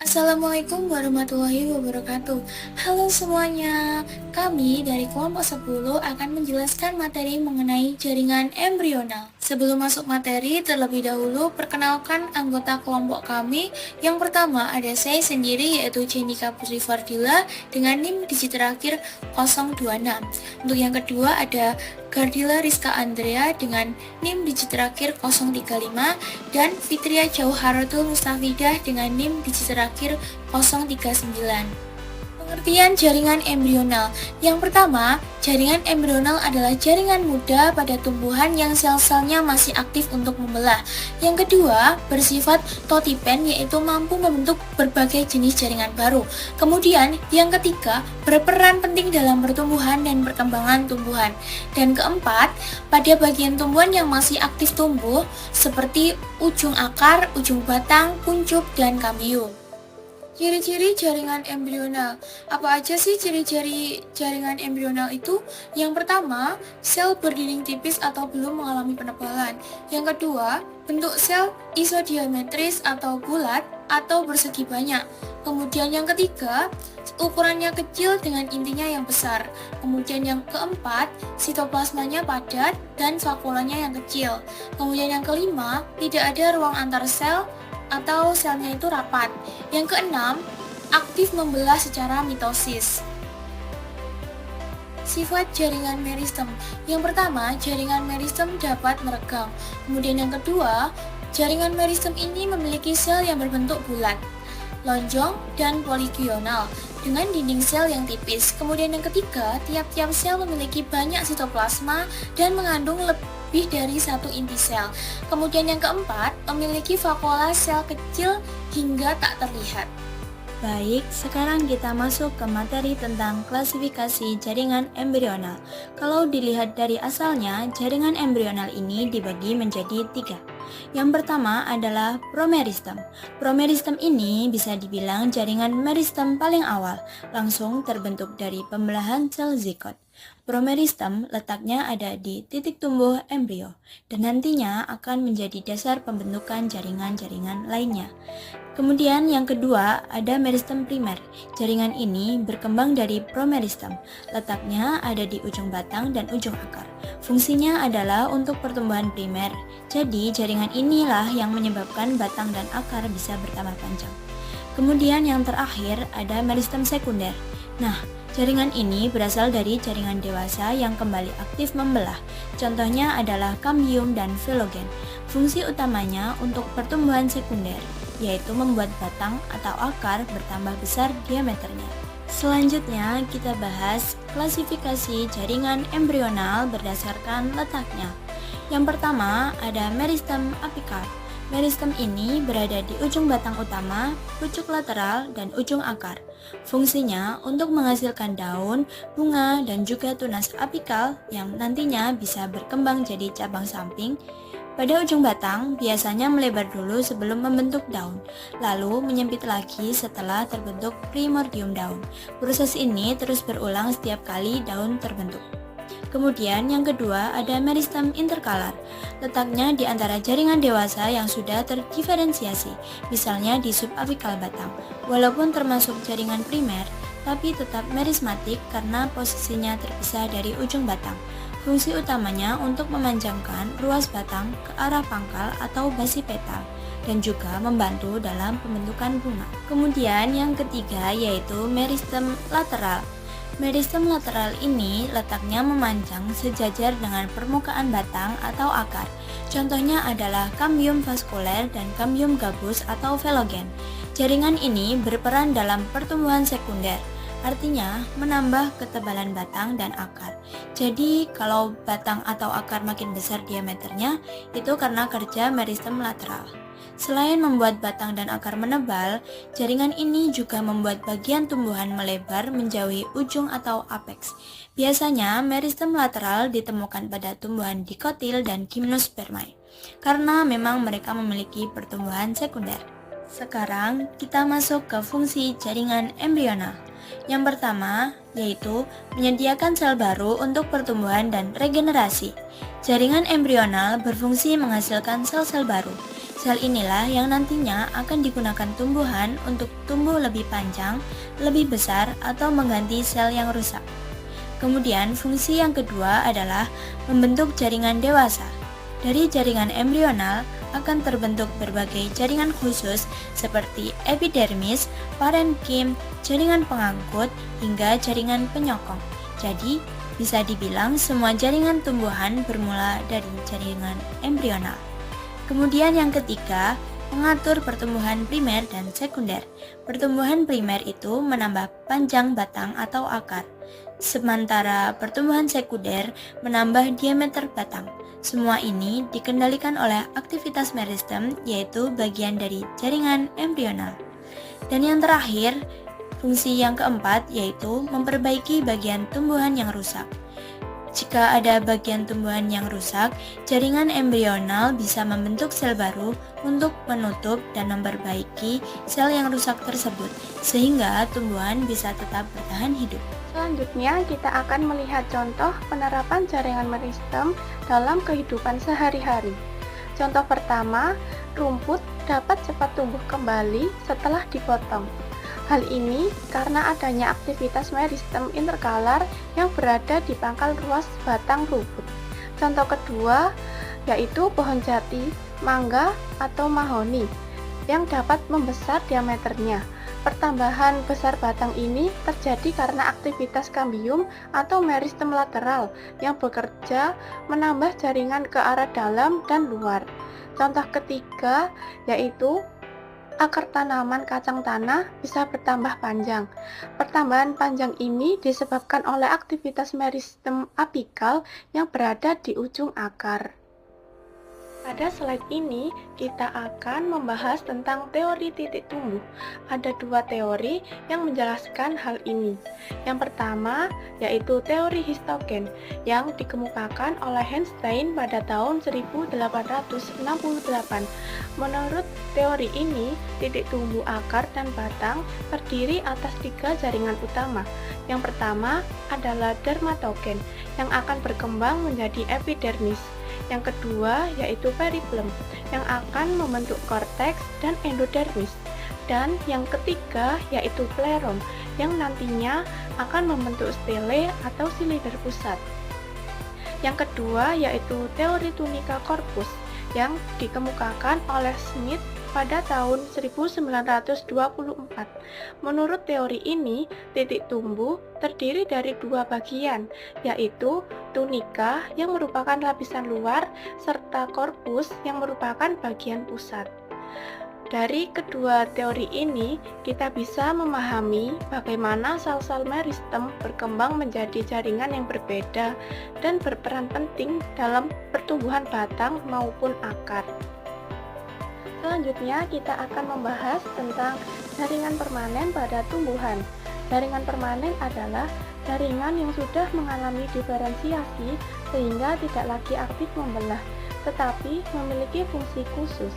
Assalamualaikum warahmatullahi wabarakatuh. Halo semuanya, kami dari kelompok 10 akan menjelaskan materi mengenai jaringan embrional. Sebelum masuk materi, terlebih dahulu perkenalkan anggota kelompok kami. Yang pertama ada saya sendiri yaitu Jenika Putri Fardila dengan NIM digit terakhir 026. Untuk yang kedua ada Gardila Rizka Andrea dengan NIM digit terakhir 035 dan Fitria Jauharatul Mustafidah dengan NIM digit terakhir 039. Pengertian jaringan embrional. Yang pertama, jaringan embrional adalah jaringan muda pada tumbuhan yang sel-selnya masih aktif untuk membelah. Yang kedua, bersifat totipen yaitu mampu membentuk berbagai jenis jaringan baru. Kemudian, yang ketiga, berperan penting dalam pertumbuhan dan perkembangan tumbuhan. Dan keempat, pada bagian tumbuhan yang masih aktif tumbuh seperti ujung akar, ujung batang, kuncup, dan kambium. Ciri-ciri jaringan embrional. Apa aja sih ciri-ciri jaringan embrional itu? Yang pertama, sel berdinding tipis atau belum mengalami penebalan. Yang kedua, bentuk sel isodiametris atau bulat atau bersegi banyak. Kemudian yang ketiga, ukurannya kecil dengan intinya yang besar. Kemudian yang keempat, sitoplasmanya padat dan vakulanya yang kecil. Kemudian yang kelima, tidak ada ruang antar sel atau selnya itu rapat. Yang keenam, aktif membelah secara mitosis. Sifat jaringan meristem. Yang pertama, jaringan meristem dapat meregang. Kemudian yang kedua, jaringan meristem ini memiliki sel yang berbentuk bulat, lonjong, dan poligional dengan dinding sel yang tipis. Kemudian yang ketiga, tiap-tiap sel memiliki banyak sitoplasma dan mengandung lebih dari satu inti sel. Kemudian yang keempat, memiliki vakuola sel kecil hingga tak terlihat. Baik, sekarang kita masuk ke materi tentang klasifikasi jaringan embrional. Kalau dilihat dari asalnya, jaringan embrional ini dibagi menjadi 3. Yang pertama adalah promeristem. Promeristem ini bisa dibilang jaringan meristem paling awal, langsung terbentuk dari pembelahan sel zigot. Promeristem letaknya ada di titik tumbuh embrio dan nantinya akan menjadi dasar pembentukan jaringan-jaringan lainnya. Kemudian yang kedua ada meristem primer. Jaringan ini berkembang dari promeristem. Letaknya ada di ujung batang dan ujung akar. Fungsinya adalah untuk pertumbuhan primer. Jadi jaringan inilah yang menyebabkan batang dan akar bisa bertambah panjang. Kemudian yang terakhir ada meristem sekunder. Nah, jaringan ini berasal dari jaringan dewasa yang kembali aktif membelah. Contohnya adalah kambium dan filogen. Fungsi utamanya untuk pertumbuhan sekunder, yaitu membuat batang atau akar bertambah besar diameternya. Selanjutnya kita bahas klasifikasi jaringan embrional berdasarkan letaknya. Yang pertama ada meristem apikal. Meristem ini berada di ujung batang utama, pucuk lateral, dan ujung akar. Fungsinya untuk menghasilkan daun, bunga, dan juga tunas apikal yang nantinya bisa berkembang jadi cabang samping. Pada ujung batang, biasanya melebar dulu sebelum membentuk daun, lalu menyempit lagi setelah terbentuk primordium daun. Proses ini terus berulang setiap kali daun terbentuk. Kemudian yang kedua ada meristem interkalar. Letaknya di antara jaringan dewasa yang sudah terdiferensiasi, misalnya di subapikal batang. Walaupun termasuk jaringan primer, tapi tetap merismatik karena posisinya terpisah dari ujung batang. Fungsi utamanya untuk memanjangkan ruas batang ke arah pangkal atau basi petal dan juga membantu dalam pembentukan bunga. Kemudian yang ketiga yaitu meristem lateral. Meristem lateral ini letaknya memanjang sejajar dengan permukaan batang atau akar. Contohnya adalah kambium vaskuler dan kambium gabus atau filogen. Jaringan ini berperan dalam pertumbuhan sekunder, artinya menambah ketebalan batang dan akar. Jadi kalau batang atau akar makin besar diameternya, itu karena kerja meristem lateral. Selain membuat batang dan akar menebal, jaringan ini juga membuat bagian tumbuhan melebar menjauhi ujung atau apex. Biasanya meristem lateral ditemukan pada tumbuhan dikotil dan gymnospermae, karena memang mereka memiliki pertumbuhan sekunder. Sekarang kita masuk ke fungsi jaringan embrional. Yang pertama yaitu menyediakan sel baru untuk pertumbuhan dan regenerasi. Jaringan embrional berfungsi menghasilkan sel-sel baru. Sel inilah yang nantinya akan digunakan tumbuhan untuk tumbuh lebih panjang, lebih besar, atau mengganti sel yang rusak. Kemudian fungsi yang kedua adalah membentuk jaringan dewasa. Dari jaringan embrional akan terbentuk berbagai jaringan khusus seperti epidermis, parenkim, jaringan pengangkut, hingga jaringan penyokong. Jadi, bisa dibilang semua jaringan tumbuhan bermula dari jaringan embrional. Kemudian yang ketiga, mengatur pertumbuhan primer dan sekunder. Pertumbuhan primer itu menambah panjang batang atau akar, sementara pertumbuhan sekunder menambah diameter batang. Semua ini dikendalikan oleh aktivitas meristem, yaitu bagian dari jaringan embrional. Dan yang terakhir, fungsi yang keempat yaitu memperbaiki bagian tumbuhan yang rusak. Jika ada bagian tumbuhan yang rusak, jaringan embrional bisa membentuk sel baru untuk menutup dan memperbaiki sel yang rusak tersebut, sehingga tumbuhan bisa tetap bertahan hidup. Selanjutnya, kita akan melihat contoh penerapan jaringan meristem dalam kehidupan sehari-hari. Contoh pertama, rumput dapat cepat tumbuh kembali setelah dipotong. Hal ini karena adanya aktivitas meristem interkalar yang berada di pangkal ruas batang rumput. Contoh kedua yaitu pohon jati, mangga, atau mahoni yang dapat membesar diameternya. Pertambahan besar batang ini terjadi karena aktivitas kambium atau meristem lateral yang bekerja menambah jaringan ke arah dalam dan luar. Contoh ketiga yaitu akar tanaman kacang tanah bisa bertambah panjang. Pertambahan panjang ini disebabkan oleh aktivitas meristem apikal yang berada di ujung akar. Pada slide ini, kita akan membahas tentang teori titik tumbuh. Ada dua teori yang menjelaskan hal ini. Yang pertama, yaitu teori histogen, yang dikemukakan oleh Einstein pada tahun 1868. Menurut teori ini, titik tumbuh akar dan batang terdiri atas tiga jaringan utama. Yang pertama adalah dermatogen, yang akan berkembang menjadi epidermis. Yang kedua yaitu periplum yang akan membentuk korteks dan endodermis. Dan yang ketiga yaitu pleron yang nantinya akan membentuk stele atau silinder pusat. Yang kedua yaitu teori tunica corpus yang dikemukakan oleh Smith pada tahun 1924. Menurut teori ini, titik tumbuh terdiri dari dua bagian, yaitu tunika yang merupakan lapisan luar serta korpus yang merupakan bagian pusat. Dari kedua teori ini, kita bisa memahami bagaimana sel-sel meristem berkembang menjadi jaringan yang berbeda dan berperan penting dalam pertumbuhan batang maupun akar. Selanjutnya, kita akan membahas tentang jaringan permanen pada tumbuhan. Jaringan permanen adalah jaringan yang sudah mengalami diferensiasi sehingga tidak lagi aktif membelah, tetapi memiliki fungsi khusus.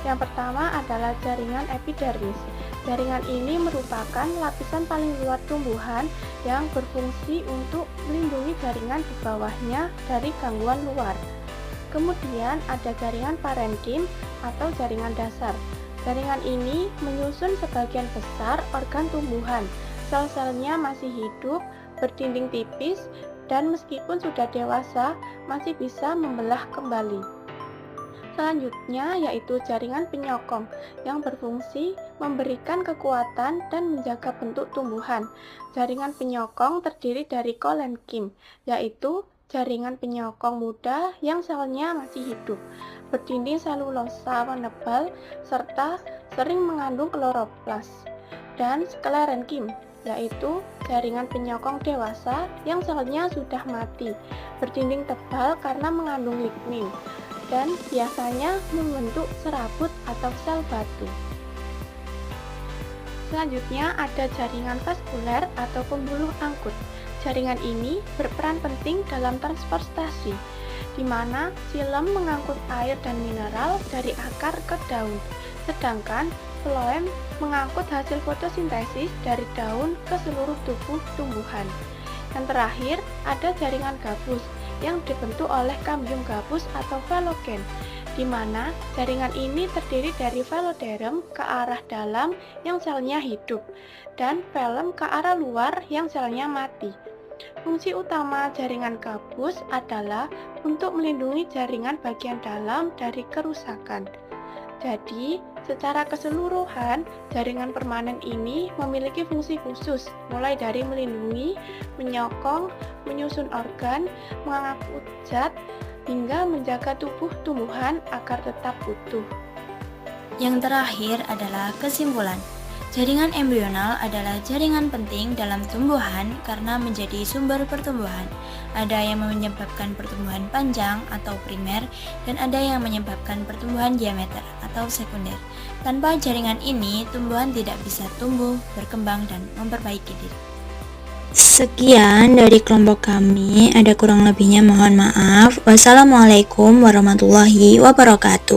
Yang pertama adalah jaringan epidermis. Jaringan ini merupakan lapisan paling luar tumbuhan yang berfungsi untuk melindungi jaringan di bawahnya dari gangguan luar. Kemudian ada jaringan parenkim atau jaringan dasar. Jaringan ini menyusun sebagian besar organ tumbuhan. Sel-selnya masih hidup, berdinding tipis, dan meskipun sudah dewasa, masih bisa membelah kembali. Selanjutnya yaitu jaringan penyokong yang berfungsi memberikan kekuatan dan menjaga bentuk tumbuhan. Jaringan penyokong terdiri dari kolenkim, yaitu jaringan penyokong muda yang selnya masih hidup, berdinding selulosa menebal, serta sering mengandung kloroplas. Dan sklerenkim, yaitu jaringan penyokong dewasa yang selnya sudah mati, berdinding tebal karena mengandung lignin, dan biasanya membentuk serabut atau sel batu. Selanjutnya ada jaringan vaskuler atau pembuluh angkut. Jaringan ini berperan penting dalam transportasi, di mana xilem mengangkut air dan mineral dari akar ke daun, sedangkan floem mengangkut hasil fotosintesis dari daun ke seluruh tubuh tumbuhan. Yang terakhir, ada jaringan gabus yang dibentuk oleh kambium gabus atau velogen. di mana jaringan ini terdiri dari veloderm ke arah dalam yang selnya hidup dan velum ke arah luar yang selnya mati. Fungsi utama jaringan gabus adalah untuk melindungi jaringan bagian dalam dari kerusakan. Jadi, secara keseluruhan, jaringan permanen ini memiliki fungsi khusus, mulai dari melindungi, menyokong, menyusun organ, mengangkut zat, hingga menjaga tubuh tumbuhan agar tetap utuh. Yang terakhir adalah kesimpulan. Jaringan embrional adalah jaringan penting dalam tumbuhan karena menjadi sumber pertumbuhan. Ada yang menyebabkan pertumbuhan panjang atau primer dan ada yang menyebabkan pertumbuhan diameter atau sekunder. Tanpa jaringan ini, tumbuhan tidak bisa tumbuh, berkembang, dan memperbaiki diri. Sekian dari kelompok kami, ada kurang lebihnya mohon maaf. Wassalamualaikum warahmatullahi wabarakatuh.